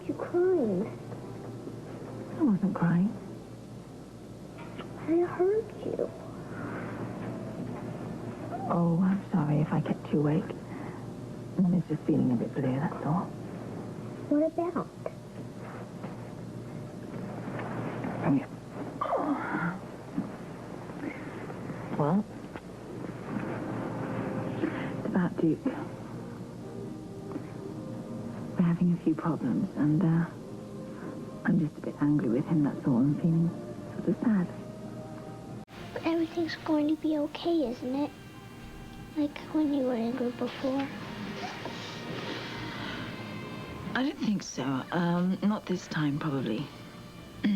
aren't you crying? I wasn't crying. I heard you. Oh, I'm sorry if I kept you awake. Mum is just feeling a bit blue, that's all. What about? Come here. Well, it's about Duke. We're having a few problems, and I'm just a bit angry with him, that's all. I'm feeling sort of sad. But everything's going to be okay, isn't it? Like when you were angry before. I don't think so. Not this time, probably. But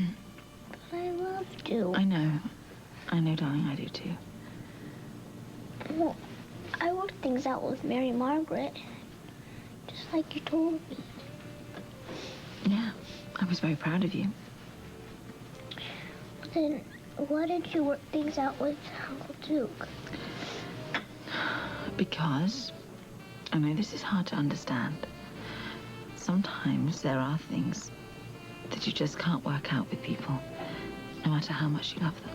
I love you. I know, darling, I do too. Well, I worked things out with Mary Margaret, just like you told me. Yeah, I was very proud of you. Then why did you work things out with Uncle Duke? Because, I know this is hard to understand, sometimes there are things that you just can't work out with people, no matter how much you love them.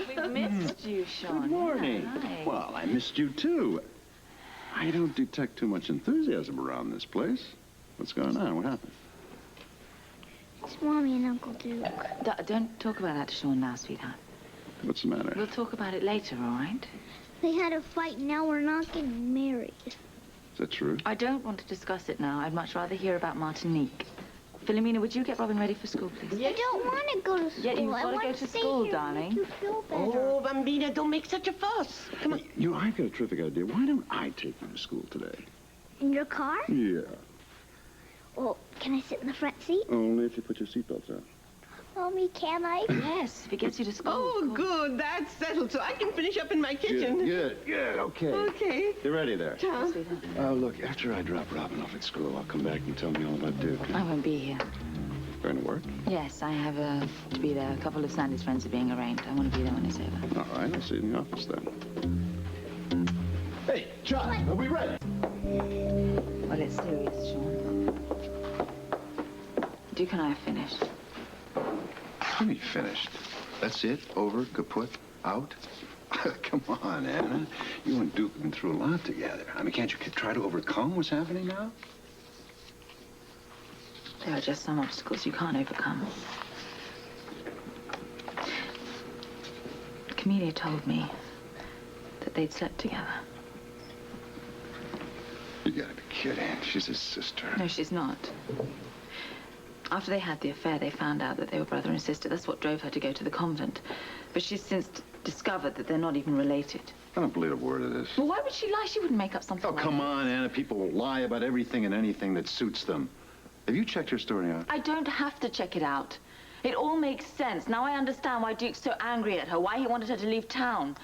We've missed you, Sean. Good morning. Hi. Well, I missed you, too. I don't detect too much enthusiasm around this place. What's going on? What happened? It's Mommy and Uncle Duke. Don't talk about that to Sean now, sweetheart. What's the matter? We'll talk about it later, all right? They had a fight, and now we're not getting married. Is that true? I don't want to discuss it now. I'd much rather hear about Martinique. Philomena, would you get Robin ready for school, please? I don't want to go to school. Yeah, you've I got to want go to stay school, here darling. And make you feel better. Oh, Bambina, don't make such a fuss. Come on. You know, I've got a terrific idea. Why don't I take you to school today? In your car? Yeah. Well, can I sit in the front seat? Only if you put your seatbelts on. Mommy, can I? Yes, if it gets you to school. Oh, good. That's settled, so I can finish up in my kitchen. Good. Okay. Okay. You ready there? Ciao. Look, after I drop Robin off at school, I'll come back and tell me all about Duke. I won't be here. Going to work? Yes, I have to be there. A couple of Sandy's friends are being arraigned. I want to be there when it's over. All right, I'll see you in the office then. Hey, John, are we ready? Well, it's serious, Sean. Duke and I are finished. What do you mean finished? That's it? Over? Kaput? Out? Come on, Anna. You and Duke have been through a lot together. I mean, can't you try to overcome what's happening now? There are just some obstacles you can't overcome. Camellia told me that they'd slept together. You gotta be kidding. She's his sister. No, she's not. After they had the affair, they found out that they were brother and sister. That's what drove her to go to the convent. But she's since discovered that they're not even related. I don't believe a word of this. Well, why would she lie? She wouldn't make up something Oh, like come that. on, Anna. People will lie about everything and anything that suits them. Have you checked her story out? I don't have to check it out. It all makes sense. Now I understand why Duke's so angry at her, why he wanted her to leave town.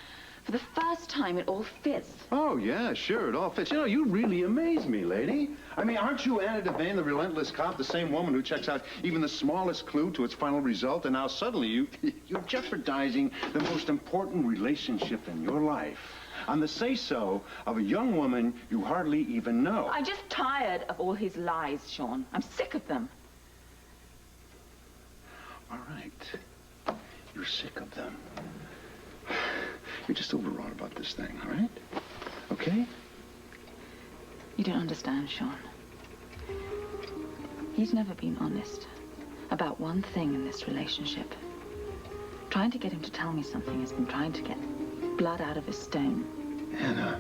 For the first time, it all fits. Oh, yeah, sure, it all fits. You know, you really amaze me, lady. I mean, aren't you Anna Devane, the relentless cop, the same woman who checks out even the smallest clue to its final result, and now suddenly you're jeopardizing the most important relationship in your life on the say-so of a young woman you hardly even know. I'm just tired of all his lies, Sean. I'm sick of them. All right. You're sick of them. You're just overwrought about this thing, all right? Okay? You don't understand, Sean. He's never been honest about one thing in this relationship. Trying to get him to tell me something has been trying to get blood out of his stone. Anna,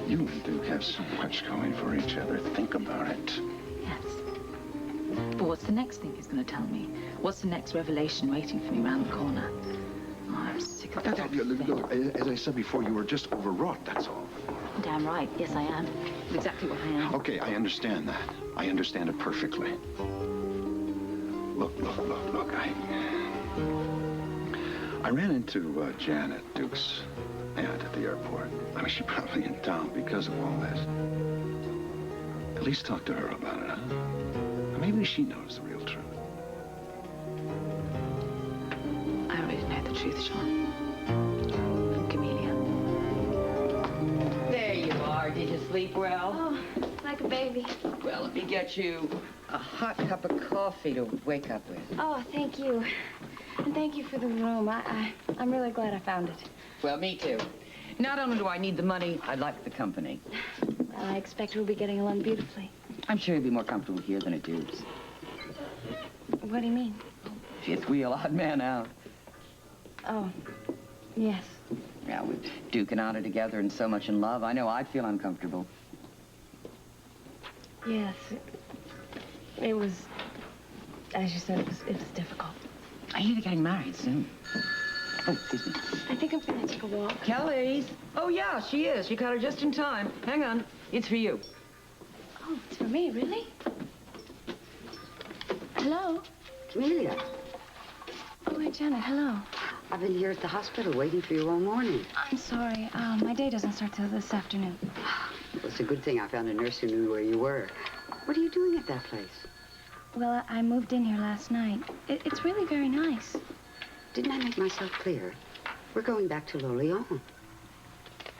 you and Duke have so much going for each other. Think about it. Yes. But what's the next thing he's going to tell me? What's the next revelation waiting for me around the corner? Oh, I'm sick of that. Look, as I said before, you were just overwrought, that's all. Damn right. Yes, I am. That's exactly what I am. Okay, I understand that. I understand it perfectly. Look. I ran into Janet, Duke's aunt, at the airport. I mean, she's probably in town because of all this. At least talk to her about it, huh? Maybe she knows the real truth. truth, Sean. I'm Camellia. There you are. Did you sleep well? Oh, like a baby. Well, let me get you a hot cup of coffee to wake up with. Oh, thank you. And thank you for the room. I'm really glad I found it. Well, me too. Not only do I need the money, I like the company. Well, I expect we'll be getting along beautifully. I'm sure you'll be more comfortable here than at Duke's. What do you mean? Fifth wheel, odd man out. Oh, yes. Yeah, with Duke and Anna together and so much in love, I know I'd feel uncomfortable. Yes. It was, as you said, it was difficult. I hear they're getting married soon. Oh, excuse me. I think I'm going to take a walk. Kelly's. Oh, yeah, she is. You caught her just in time. Hang on. It's for you. Oh, it's for me, really? Hello? Camellia, Oh, hi, Janet. Hello. I've been here at the hospital waiting for you all morning. I'm sorry. My day doesn't start till this afternoon. Well, it's a good thing I found a nurse who knew where you were. What are you doing at that place? Well, I moved in here last night. It's really very nice. Didn't I make myself clear? We're going back to Lorient.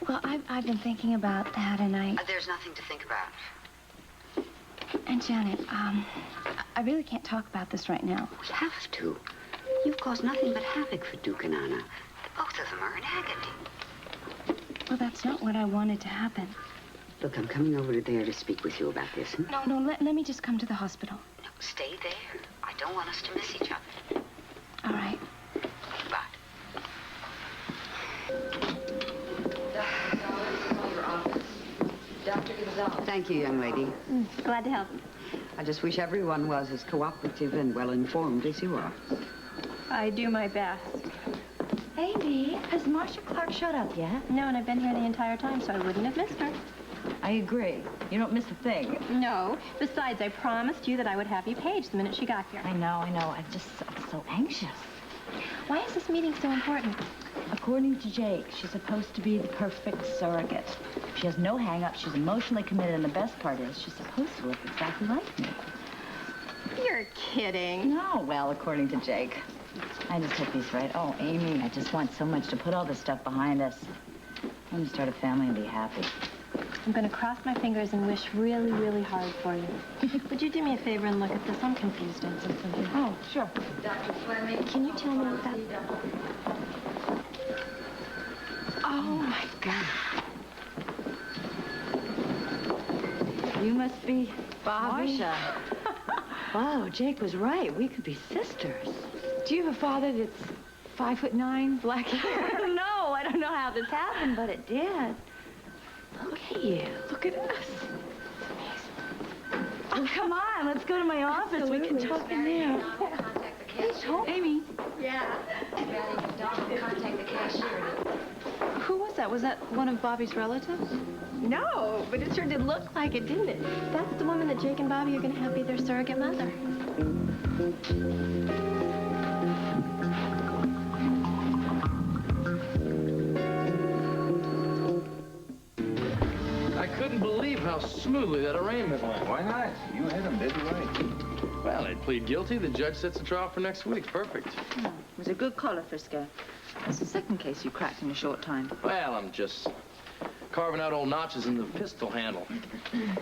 Well, I've been thinking about that, and There's nothing to think about. And Janet, I really can't talk about this right now. We have to. You've caused nothing but havoc for Duke and Anna. Both of them are in agony. Well, that's not what I wanted to happen. Look, I'm coming over there to speak with you about this. No, let me just come to the hospital. No, stay there. I don't want us to miss each other. All right. Bye. Dr. Gonzalez. Thank you, young lady. Glad to help. I just wish everyone was as cooperative and well-informed as you are. I do my best. Amy, has Marcia Clark showed up yet? No, and I've been here the entire time, so I wouldn't have missed her. I agree. You don't miss a thing. No. Besides, I promised you that I would have you paged the minute she got here. I know. I'm so anxious. Why is this meeting so important? According to Jake, she's supposed to be the perfect surrogate. She has no hang-ups, she's emotionally committed, and the best part is she's supposed to look exactly like me. You're kidding. No, well, according to Jake. I just hope he's right. Oh, Amy, I just want so much to put all this stuff behind us. I want to start a family and be happy. I'm going to cross my fingers and wish really, really hard for you. Would you do me a favor and look at this? I'm confused on something here. Oh, sure. Dr. Fleming. Can you tell me what that... Oh, my God. You must be Bobby. Marcia. Wow, Jake was right. We could be sisters. Do you have a father that's 5'9", black hair? No, I don't know how this happened, but it did. Look at you. Look at us. Oh, come on, let's go to my office. We can talk in there. Amy. Yeah. Contact the cashier. Who was that? Was that one of Bobby's relatives? No, but it sure did look like it, didn't it? That's the woman that Jake and Bobby are going to have be their surrogate mother. I couldn't believe how smoothly that arraignment went. Why not? You hit him, did you right? Well, I'd plead guilty. The judge sets the trial for next week. Perfect. It was a good collar, Frisco. That's the second case you cracked in a short time. Well, I'm just carving out old notches in the pistol handle.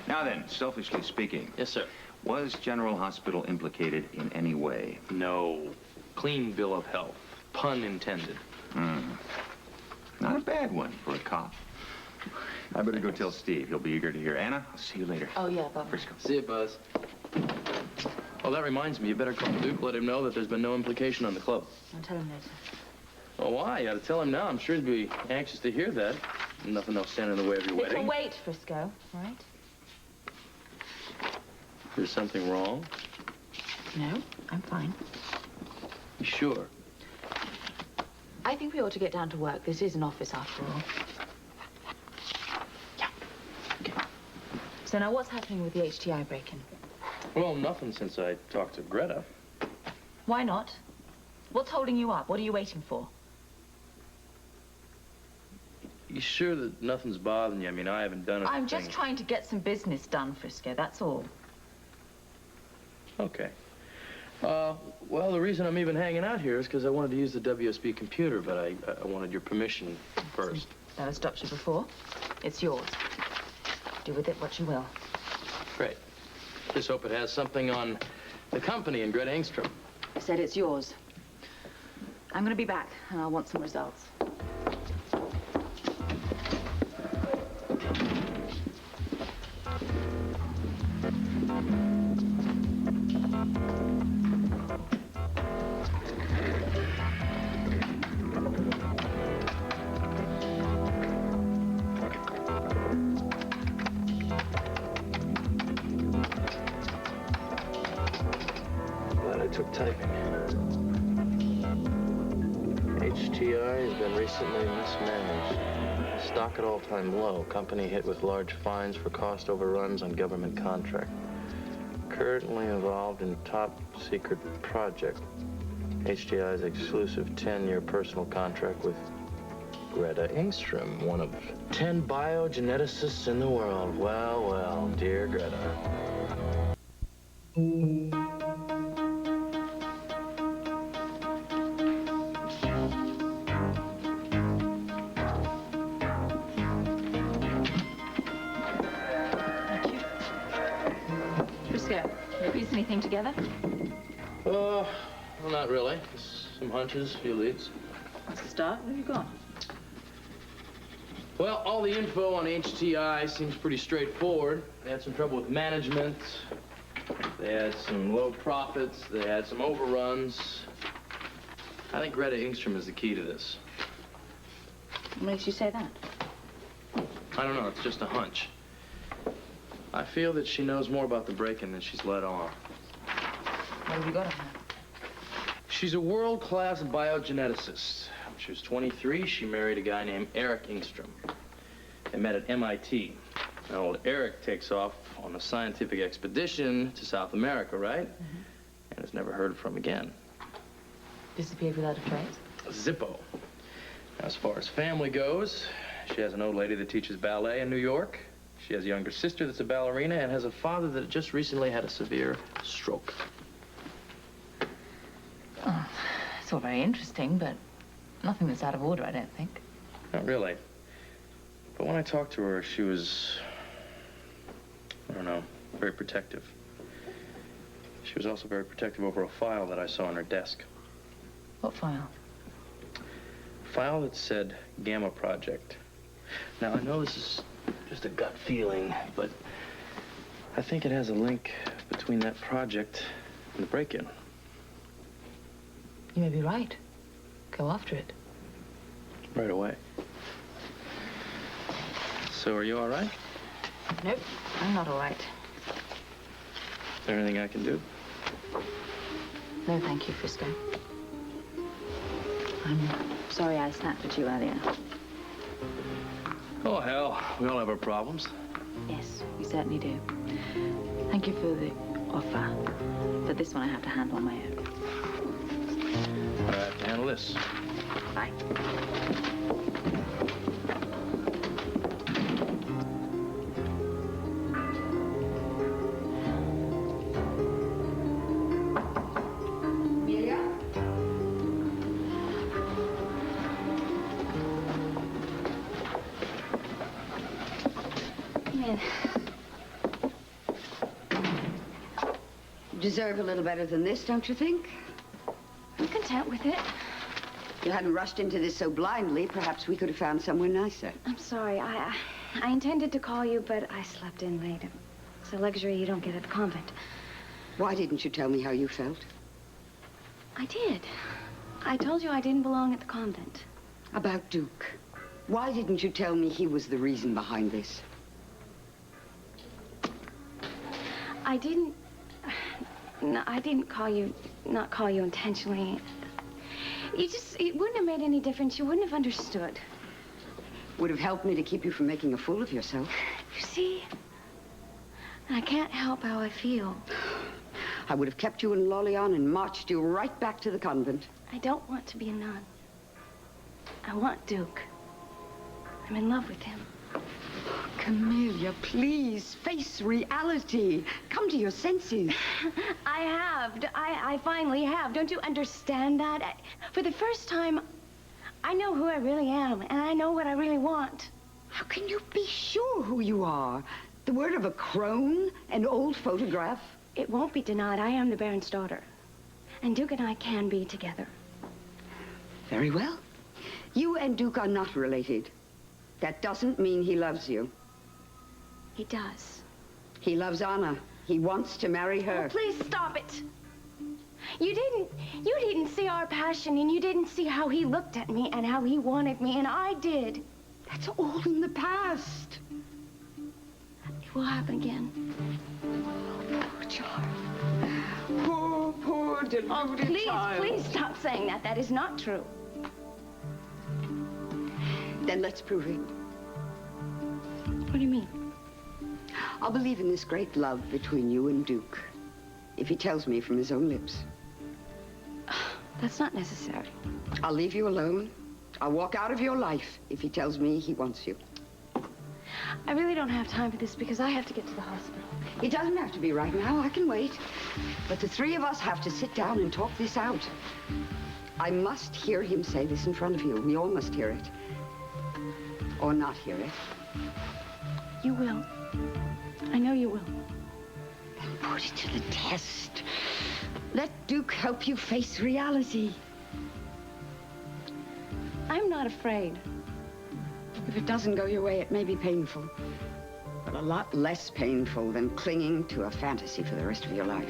Now then, selfishly speaking, Yes, sir. was General Hospital implicated in any way? No. Clean bill of health. Pun intended. Not a bad one for a cop. I better go tell Steve. He'll be eager to hear. Anna, I'll see you later. Oh, yeah, Bob. Frisco. See you, Buzz. Oh, that reminds me. You better call Duke, let him know that there's been no implication on the club. I'll tell him later. Oh, why? You ought to tell him now. I'm sure he'd be anxious to hear that. Nothing else stand in the way of your It's a wedding. wait, Frisco, right? Is something wrong? No, I'm fine. You sure? I think we ought to get down to work. This is an office, after all. Yeah. Okay. So now what's happening with the HTI break-in? Well, nothing since I talked to Greta. Why not? What's holding you up? What are you waiting for? You sure that nothing's bothering you? I mean, I haven't done anything. I'm just trying to get some business done, Frisco, that's all. Okay. Well, the reason I'm even hanging out here is because I wanted to use the WSB computer, but I wanted your permission first. Never stopped you before. It's yours. Do with it what you will. Great. Just hope it has something on the company and Greta Engstrom. I said it's yours. I'm going to be back, and I'll want some results. Took typing. HTI has been recently mismanaged. Stock at all-time low. Company hit with large fines for cost overruns on government contract. Currently involved in top secret project. HTI's exclusive 10-year personal contract with Greta Engstrom, one of 10 biogeneticists in the world. Well, well, dear Greta. Piece anything together? Well, not really. Just some hunches, a few leads. What's the start? What have you got? Well, all the info on HTI seems pretty straightforward. They had some trouble with management. They had some low profits. They had some overruns. I think Greta Engstrom is the key to this. What makes you say that? I don't know. It's just a hunch. I feel that she knows more about the break-in than she's let on. What have you got on her? She's a world-class biogeneticist. When she was 23, she married a guy named Eric Engstrom. They met at MIT. Now, old Eric takes off on a scientific expedition to South America, right? And is never heard from again. Disappeared without a trace? Zippo. Now, as far as family goes, she has an old lady that teaches ballet in New York. She has a younger sister that's a ballerina and has a father that just recently had a severe stroke. Oh, it's all very interesting, but nothing that's out of order, I don't think. Not really. But when I talked to her, she was, I don't know, very protective. She was also very protective over a file that I saw on her desk. What file? A file that said Gamma Project. Now, I know this is just a gut feeling, but I think it has a link between that project and the break-in. You may be right. Go after it. Right away. So, are you all right? Nope, I'm not all right. Is there anything I can do? No, thank you, Frisco. I'm sorry I snapped at you earlier. Oh, hell. We all have our problems. Yes, we certainly do. Thank you for the offer. But this one I have to handle on my own. All right, I have to handle this. Bye. You deserve a little better than this, don't you think? I'm content with it. If you hadn't rushed into this so blindly, perhaps we could have found somewhere nicer. I'm sorry. I intended to call you, but I slept in late. It's a luxury you don't get at the convent. Why didn't you tell me how you felt? I did. I told you I didn't belong at the convent. About Duke. Why didn't you tell me he was the reason behind this? I didn't... No, I didn't not call you intentionally. It wouldn't have made any difference. You wouldn't have understood. Would have helped me to keep you from making a fool of yourself. You see? I can't help how I feel. I would have kept you in Lorleon and marched you right back to the convent. I don't want to be a nun. I want Duke. I'm in love with him. Camellia, please, face reality. Come to your senses. I have. I finally have. Don't you understand that? For the first time, I know who I really am, and I know what I really want. How can you be sure who you are? The word of a crone? An old photograph? It won't be denied. I am the Baron's daughter. And Duke and I can be together. Very well. You and Duke are not related. That doesn't mean he loves you. He does. He loves Anna. He wants to marry her. Oh, please stop it. You didn't see our passion, and you didn't see how he looked at me and how he wanted me, and I did. That's all in the past. It will happen again. Poor child. Poor deluded child. Please stop saying that. That is not true. Then let's prove it. What do you mean? I'll believe in this great love between you and Duke if he tells me from his own lips. That's not necessary. I'll leave you alone. I'll walk out of your life if he tells me he wants you. I really don't have time for this because I have to get to the hospital. It doesn't have to be right now. I can wait. But the three of us have to sit down and talk this out. I must hear him say this in front of you. We all must hear it. Or not hear it. You will. I know you will. Then put it to the test. Let Duke help you face reality. I'm not afraid. If it doesn't go your way, it may be painful. But a lot less painful than clinging to a fantasy for the rest of your life.